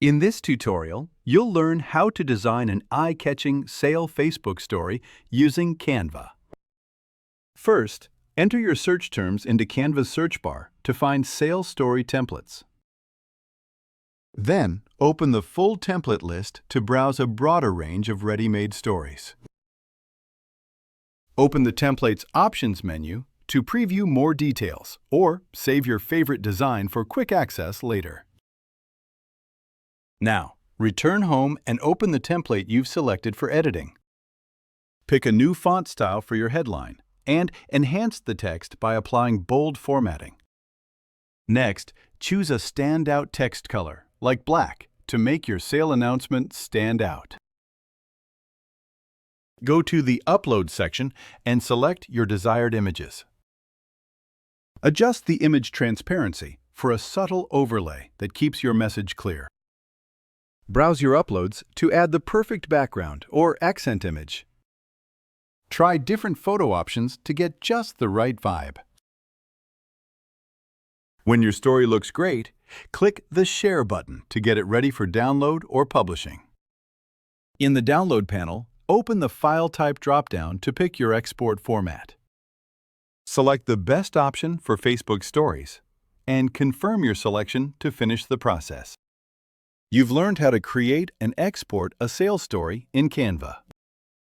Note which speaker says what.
Speaker 1: In this tutorial, you'll learn how to design an eye-catching sale Facebook story using Canva. First, enter your search terms into Canva's search bar to find sales story templates. Then, open the full template list to browse a broader range of ready-made stories. Open the Templates Options menu to preview more details or save your favorite design for quick access later. Now, return home and open the template you've selected for editing. Pick a new font style for your headline and enhance the text by applying bold formatting. Next, choose a standout text color, like black, to make your sale announcement stand out. Go to the Upload section and select your desired images. Adjust the image transparency for a subtle overlay that keeps your message clear. Browse your uploads to add the perfect background or accent image. Try different photo options to get just the right vibe. When your story looks great, click the Share button to get it ready for download or publishing. In the Download panel, open the File Type drop-down to pick your export format. Select the best option for Facebook Stories and confirm your selection to finish the process. You've learned how to create and export a sales story in Canva.